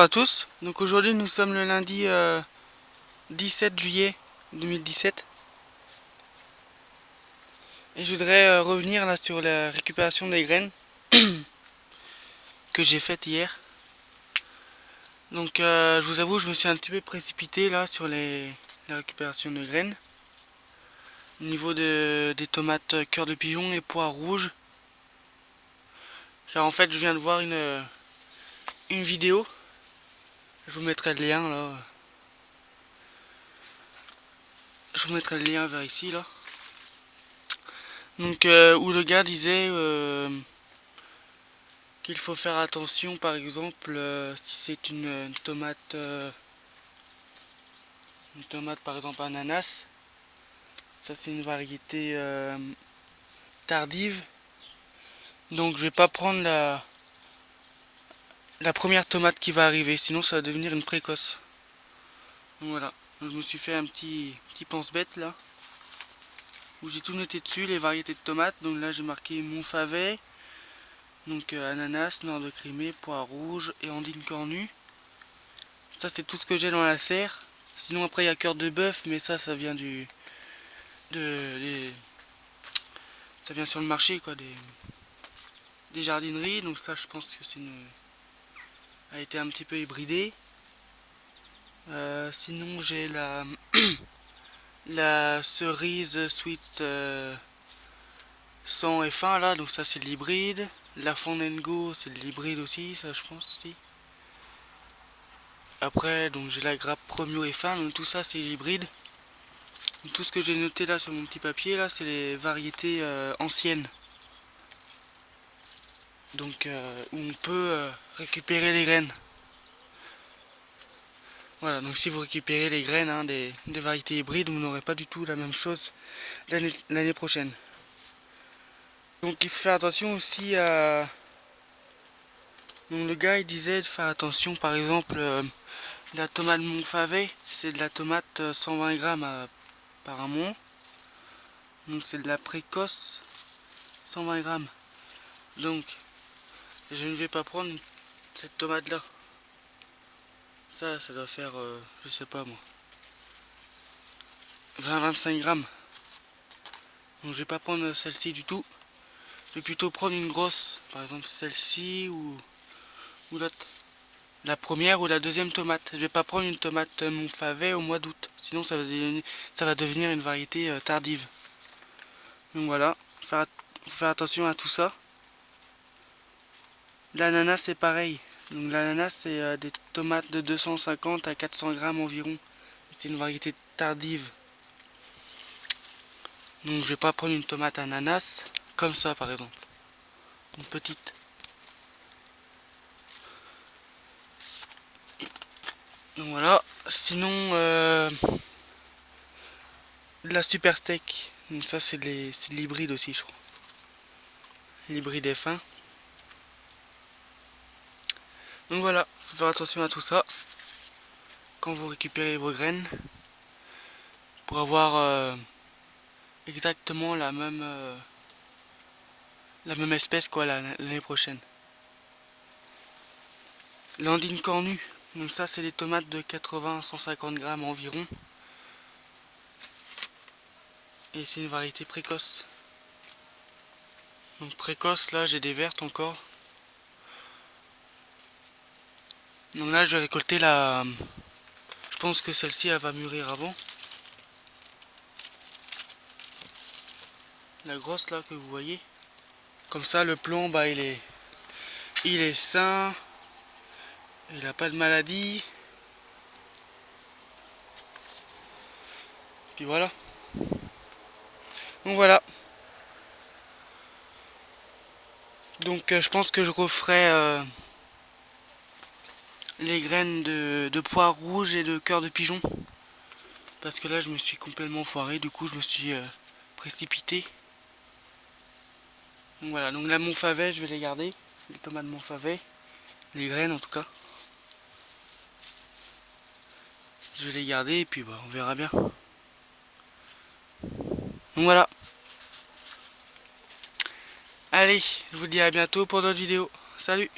à tous, donc aujourd'hui nous sommes le lundi 17 juillet 2017 et je voudrais revenir là sur la récupération des graines que j'ai faite hier. Donc je vous avoue, je me suis un petit peu précipité là sur la récupération de graines au niveau des tomates cœur de pigeon et pois rouges, car en fait je viens de voir une vidéo, je vous mettrai le lien là. Je vous mettrai le lien vers ici là. Donc où le gars disait qu'il faut faire attention, par exemple si c'est une tomate par exemple ananas, ça c'est une variété tardive, donc je vais pas prendre la première tomate qui va arriver, sinon ça va devenir une précoce. Donc voilà, donc je me suis fait un petit pense-bête là, où j'ai tout noté dessus, les variétés de tomates. Donc là j'ai marqué Montfavet, donc ananas, noir de Crimée, pois rouge et andine cornue. Ça c'est tout ce que j'ai dans la serre. Sinon après il y a cœur de bœuf, mais ça vient ça vient sur le marché quoi, des jardineries. Donc ça je pense que a été un petit peu hybridé. Sinon j'ai la cerise sweet 100 F1 là, donc ça c'est l'hybride. La Fandango c'est de l'hybride aussi, ça je pense aussi. Après donc j'ai la grappe Premio F1, donc tout ça c'est l'hybride. Tout ce que j'ai noté là sur mon petit papier là, c'est les variétés anciennes. Donc où on peut récupérer les graines. Voilà, donc si vous récupérez les graines des variétés hybrides, vous n'aurez pas du tout la même chose l'année prochaine. Donc il faut faire attention aussi à... Donc le gars il disait de faire attention, par exemple la tomate Montfavet, c'est de la tomate 120 grammes apparemment. Donc c'est de la précoce 120 grammes. Donc je ne vais pas prendre cette tomate là. Ça doit faire, je sais pas moi, 20-25 grammes. Donc je vais pas prendre celle-ci du tout. Je vais plutôt prendre une grosse, par exemple celle-ci ou l'autre. La première ou la deuxième tomate. Je vais pas prendre une tomate Montfavet au mois d'août. Sinon ça va devenir une variété tardive. Donc voilà, faut faire attention à tout ça. L'ananas c'est pareil. Donc l'ananas c'est des tomates de 250 à 400 grammes environ. C'est une variété tardive. Donc je vais pas prendre une tomate ananas comme ça par exemple. Une petite. Donc voilà. Sinon la super steak. Donc ça c'est de l'hybride aussi je crois. L'hybride F1. Donc voilà, faut faire attention à tout ça quand vous récupérez vos graines pour avoir exactement la même espèce quoi l'année prochaine. L'andine cornue, donc ça c'est des tomates de 80 à 150 grammes environ. Et c'est une variété précoce. Donc précoce, là j'ai des vertes encore. Donc là je vais récolter je pense que celle-ci elle va mûrir avant. La grosse là que vous voyez. Comme ça le plomb bah il est sain. Il n'a pas de maladie. Puis voilà. Donc voilà. Donc je pense que je referai les graines de pois rouges et de cœur de pigeon. Parce que là je me suis complètement foiré. Du coup je me suis précipité. Donc voilà. Donc la Montfavet je vais les garder. Les tomates Montfavet. Les graines en tout cas. Je vais les garder et puis bah, on verra bien. Donc voilà. Allez, je vous dis à bientôt pour d'autres vidéos. Salut!